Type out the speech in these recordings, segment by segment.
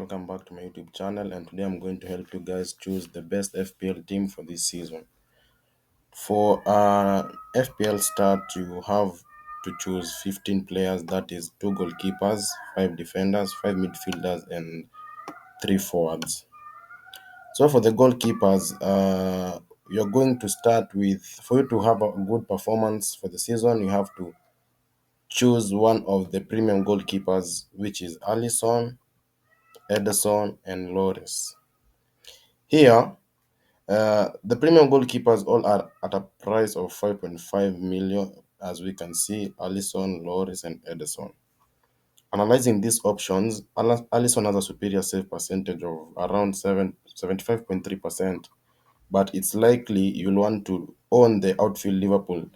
welcome back to my YouTube channel. And today I'm going to help you guys choose the best FPL team for this season. For FPL start, you have to choose 15 players, that is 2 goalkeepers, 5 defenders, 5 midfielders, and 3 forwards. So for the goalkeepers, you're going to start with, for you to have a good performance for the season, you have to choose one of the premium goalkeepers, which is Alisson, Ederson, and Loris. Here, the premium goalkeepers all are at a price of 5.5 million, as we can see, Alisson, Loris, and Ederson. Analyzing these options, Alisson has a superior save percentage of around 75.3%, but it's likely you'll want to own the outfield Liverpool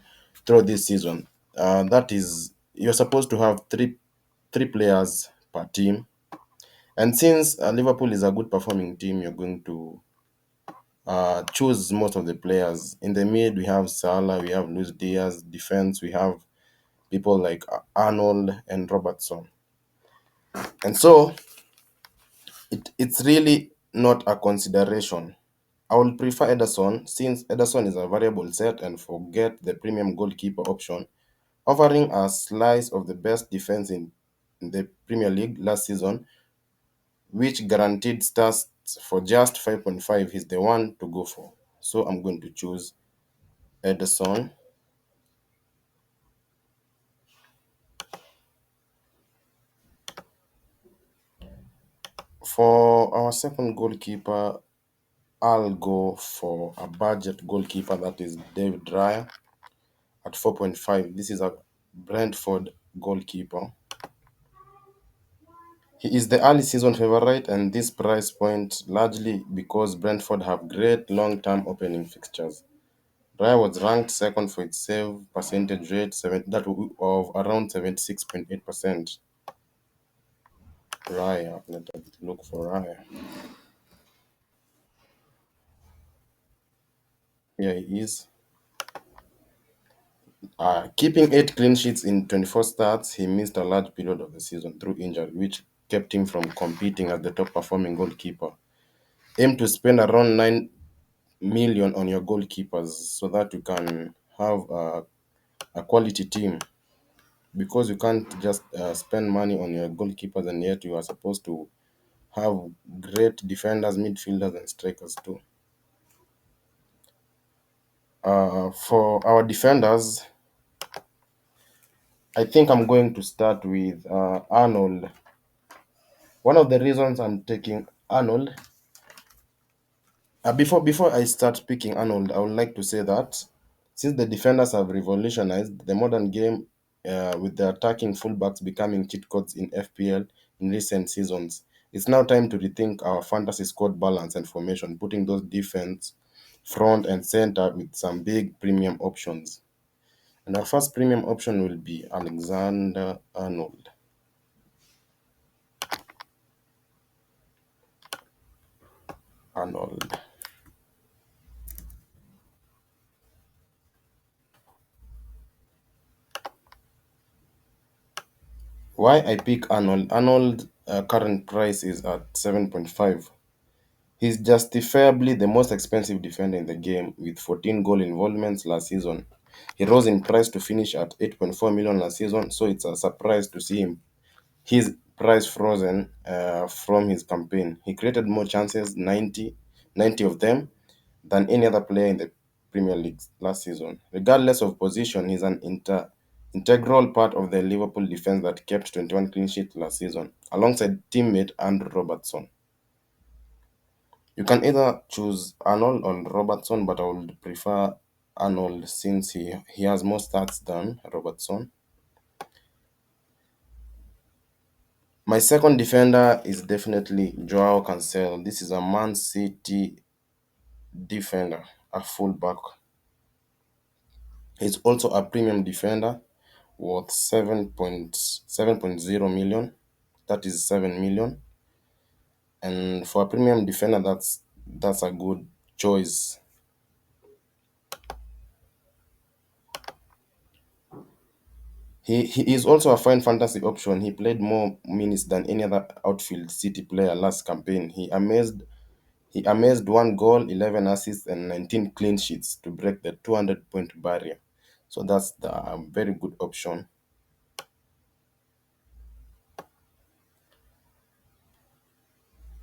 through this season. That is, you're supposed to have three players per team, and since Liverpool is a good performing team, you're going to choose most of the players. In the mid, we have Salah, we have Luis Diaz. Defense, we have people like Arnold and Robertson. And so, it's really not a consideration. I will prefer Ederson since Ederson is a variable set and forget the premium goalkeeper option, offering a slice of the best defense in the Premier League last season, which guaranteed stars for just 5.5 is the one to go for. So I'm going to choose Ederson. For our second goalkeeper, I'll go for a budget goalkeeper, that is David Raya at 4.5. This is a Brentford goalkeeper. He is the early season favorite and this price point largely because Brentford have great long-term opening fixtures. Raya was ranked second for its save percentage rate of around 76.8%. Raya, let us look for Raya. Here he is. Keeping 8 clean sheets in 24 starts, he missed a large period of the season through injury, which kept him from competing as the top performing goalkeeper. Aim to spend around 9 million on your goalkeepers so that you can have a quality team, because you can't just spend money on your goalkeepers and yet you are supposed to have great defenders, midfielders, and strikers too. For our defenders, I think I'm going to start with Arnold. One of the reasons I'm taking Arnold, before I start picking Arnold, I would like to say that since the defenders have revolutionized the modern game with the attacking fullbacks becoming cheat codes in FPL in recent seasons, it's now time to rethink our fantasy squad balance and formation, putting those defense front and center with some big premium options. And our first premium option will be Alexander Arnold. Arnold. Why I pick Arnold? Arnold current price is at 7.5. He's justifiably the most expensive defender in the game with 14 goal involvements last season. He rose in price to finish at 8.4 million last season, so it's a surprise to see his price frozen from his campaign. He created more chances, 90 of them, than any other player in the Premier League last season. Regardless of position, he's an integral part of the Liverpool defense that kept 21 clean sheets last season, alongside teammate Andrew Robertson. You can either choose Arnold or Robertson, but I would prefer Arnold since he has more stats than Robertson. My second defender is definitely Joao Cancelo. This is a Man City defender, a fullback. He's also a premium defender worth 7.0 million. That is 7 million. And for a premium defender, that's a good choice. He is also a fine fantasy option. He played more minutes than any other outfield City player last campaign. He amazed one goal, 11 assists, and 19 clean sheets to break the 200-point barrier. So that's the very good option.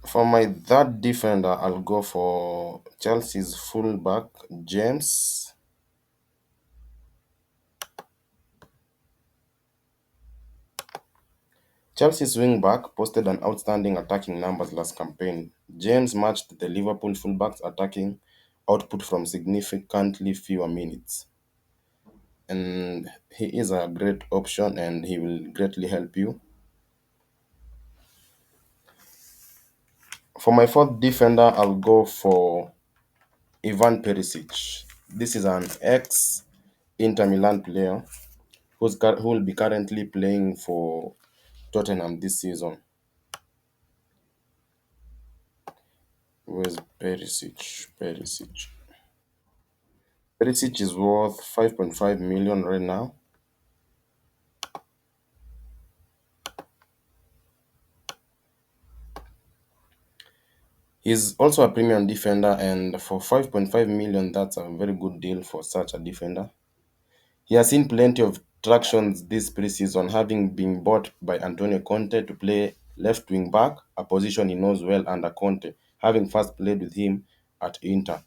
For my third defender, I'll go for Chelsea's fullback, James. Chelsea's wing-back posted an outstanding attacking numbers last campaign. James matched the Liverpool fullback's attacking output from significantly fewer minutes. And he is a great option and he will greatly help you. For my fourth defender, I'll go for Ivan Perisic. This is an ex Inter Milan player who will be currently playing for Tottenham this season. Where's Perisic? Perisic is worth 5.5 million right now. He's also a premium defender, and for 5.5 million, that's a very good deal for such a defender. He has seen plenty of tractions this preseason, having been bought by Antonio Conte to play left wing back, a position he knows well under Conte, having first played with him at Inter.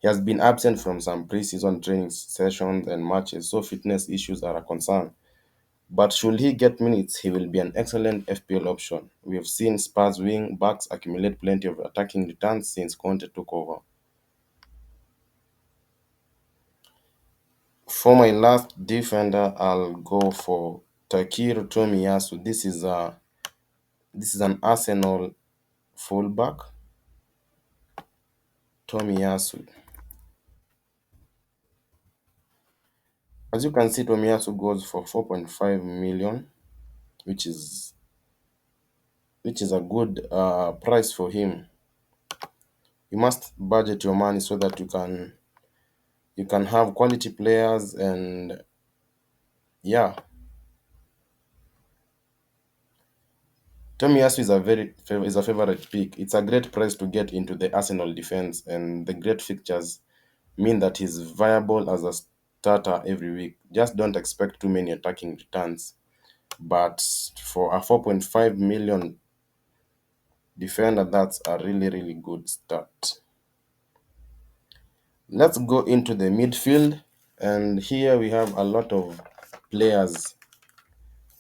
He has been absent from some preseason training sessions and matches, so fitness issues are a concern. But should he get minutes, he will be an excellent FPL option. We have seen Spurs wing backs accumulate plenty of attacking returns since Conte took over. For my last defender, I'll go for Takiro Tomiyasu. This is an Arsenal fullback, Tomiyasu. As you can see, Tomiyasu goes for 4.5 million, which is which is a good price for him. You must budget your money so that you can have quality players, and yeah, Tomiyasu is a favorite pick. It's a great price to get into the Arsenal defense, and the great fixtures mean that he's viable as a starter every week. Just don't expect too many attacking returns. But for a 4.5 million defender, that's a really, really good start. Let's go into the midfield, and here we have a lot of players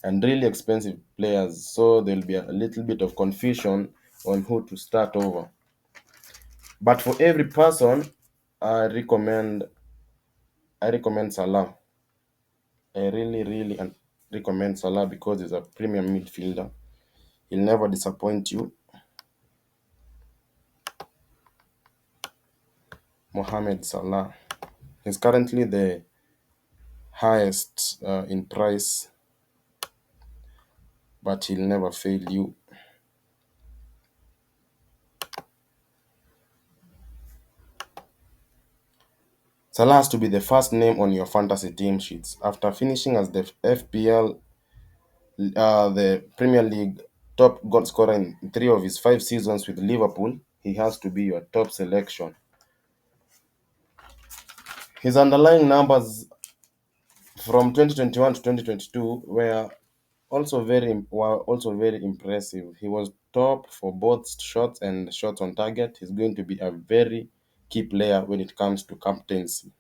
and really expensive players, so there'll be a little bit of confusion on who to start over. But for every person, I recommend I recommend Salah. I really, really recommend Salah because he's a premium midfielder. He'll never disappoint you. Mohamed Salah. He's currently the highest in price, but he'll never fail you. Salah has to be the first name on your fantasy team sheets. After finishing as the FPL, the Premier League top goal scorer in 3 of his 5 seasons with Liverpool, he has to be your top selection. His underlying numbers from 2021 to 2022 were also very impressive. He was top for both shots and shots on target. He's going to be a very key player when it comes to captaincy,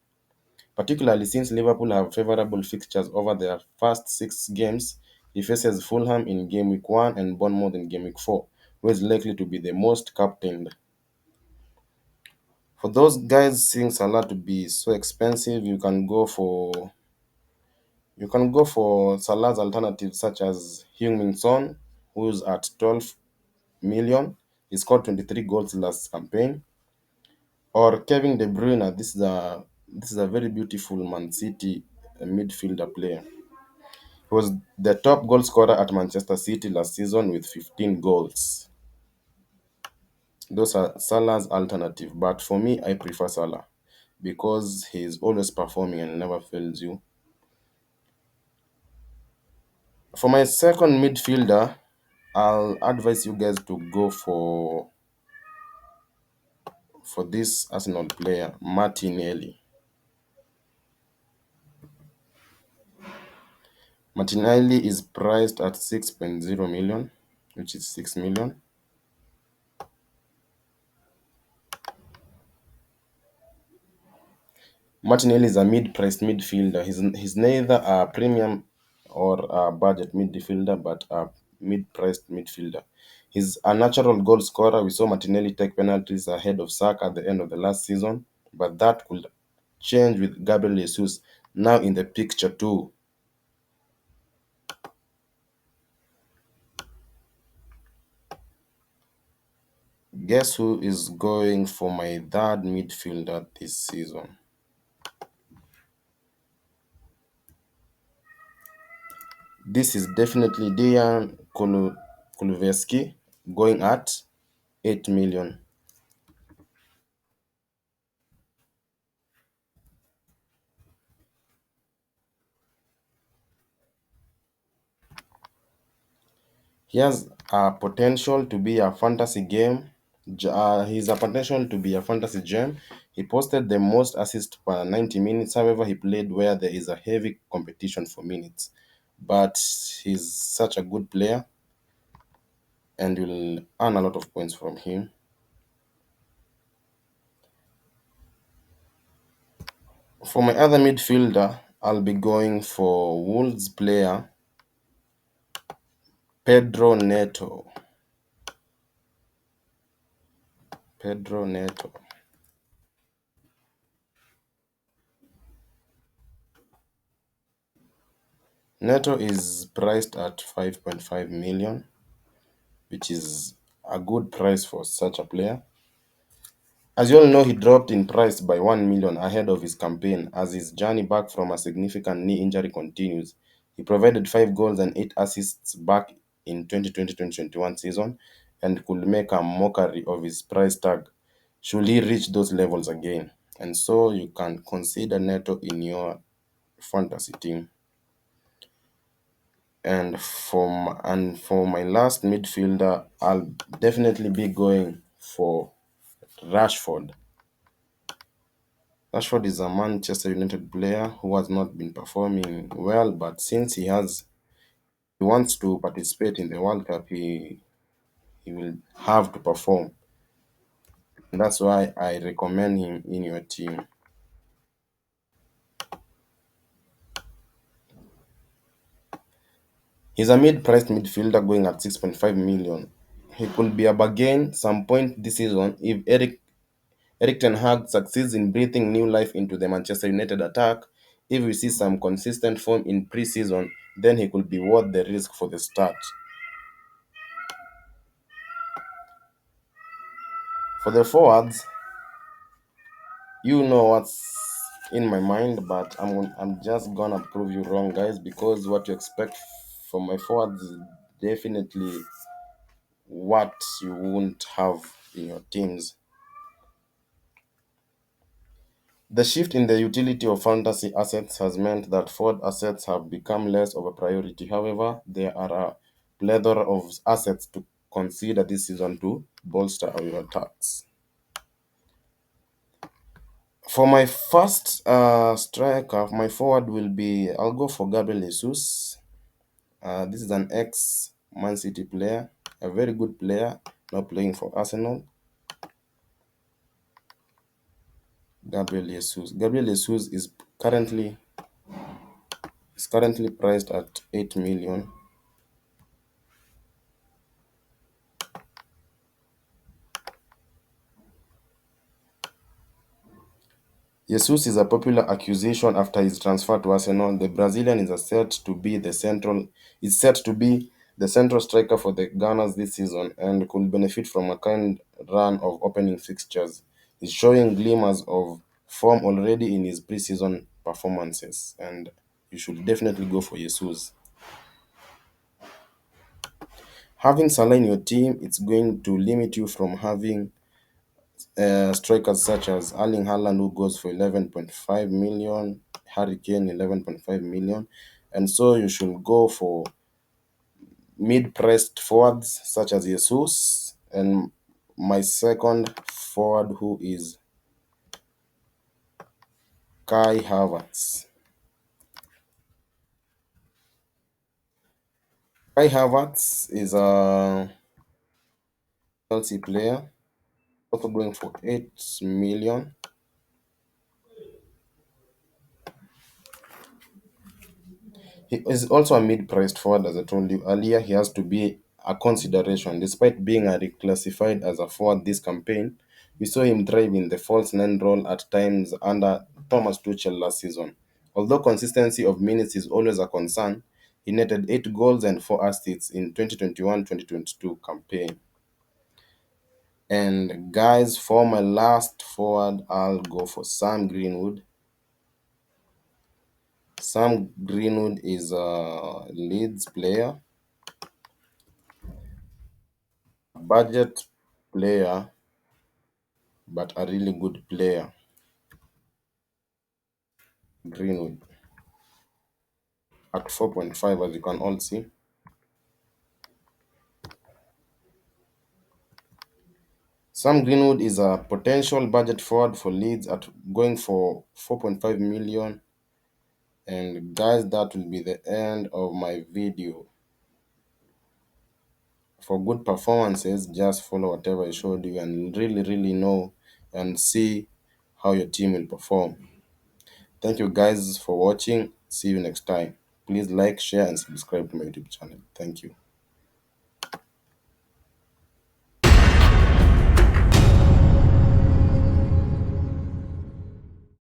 particularly since Liverpool have favorable fixtures over their first 6 games. He faces Fulham in game week 1 and Bournemouth in game week 4, who is likely to be the most captained. For those guys seeing Salah to be so expensive, you can go for Salah's alternatives such as Heung-min Son, who's at 12 million. He scored 23 goals last campaign. Or Kevin De Bruyne. This is a very beautiful Man City midfielder player. He was the top goal scorer at Manchester City last season with 15 goals. Those are Salah's alternative, but for me, I prefer Salah because he's always performing and never fails you. For my second midfielder, I'll advise you guys to go for this Arsenal player, Martinelli. Martinelli is priced at 6.0 million, which is 6 million. Martinelli is a mid-priced midfielder. He's neither a premium or a budget midfielder, but a mid-priced midfielder. He's a natural goal scorer. We saw Martinelli take penalties ahead of Saka at the end of the last season, but that could change with Gabriel Jesus now in the picture too. Guess who is going for my third midfielder this season? This is definitely Dejan Kulusevski going at 8 million. He has a potential to be a fantasy game. He's a potential to be a fantasy gem. He posted the most assists per 90 minutes. However, he played where there is a heavy competition for minutes. But he's such a good player and you'll earn a lot of points from him. For my other midfielder, I'll be going for Wolves player Pedro Neto. Pedro Neto. Neto is priced at 5.5 million, which is a good price for such a player. As you all know, he dropped in price by 1 million ahead of his campaign as his journey back from a significant knee injury continues. He provided 5 goals and 8 assists back in 2020-2021 season and could make a mockery of his price tag should he reach those levels again. And so you can consider Neto in your fantasy team. And for my last midfielder, I'll definitely be going for Rashford. Rashford is a Manchester United player who has not been performing well, but since he wants to participate in the World Cup, he will have to perform. And that's why I recommend him in your team. He's a mid-priced midfielder going at 6.5 million. He could be a bargain some point this season if Erik ten Hag succeeds in breathing new life into the Manchester United attack. If we see some consistent form in pre-season, then he could be worth the risk for the start. For the forwards, you know what's in my mind, but I'm just gonna prove you wrong, guys, because what you expect from my forwards is definitely what you won't have in your teams. The shift in the utility of fantasy assets has meant that forward assets have become less of a priority. However, there are a plethora of assets to consider this season to bolster our attacks. For my first striker, my forward will be I'll go for Gabriel Jesus. This is an ex Man City player, a very good player, now playing for Arsenal. Gabriel Jesus. Gabriel Jesus is currently priced at 8 million. Jesus is a popular acquisition after his transfer to Arsenal. The Brazilian is set to be the central striker for the Gunners this season and could benefit from a kind run of opening fixtures. He's showing glimmers of form already in his preseason performances, and you should definitely go for Jesus. Having Salah in your team, it's going to limit you from having strikers such as Erling Haaland, who goes for 11.5 million, Harry Kane 11.5 million, and so you should go for mid-pressed forwards such as Jesus, and my second forward who is Kai Havertz. Kai Havertz is a Chelsea player, also going for 8 million. He is also a mid-priced forward, as I told you earlier. He has to be a consideration. Despite being a reclassified as a forward this campaign, we saw him thrive in the false nine role at times under Thomas Tuchel last season. Although consistency of minutes is always a concern, he netted 8 goals and 4 assists in 2021-2022 campaign. And guys, for my last forward, I'll go for Sam Greenwood. Sam Greenwood is a Leeds player, budget player, but a really good player. Greenwood at 4.5, as you can all see. Sam Greenwood is a potential budget forward for Leeds at going for 4.5 million. And guys, that will be the end of my video. For good performances, just follow whatever I showed you and really know and see how your team will perform. Thank you guys for watching. See you next time. Please like, share, and subscribe to my YouTube channel. Thank you.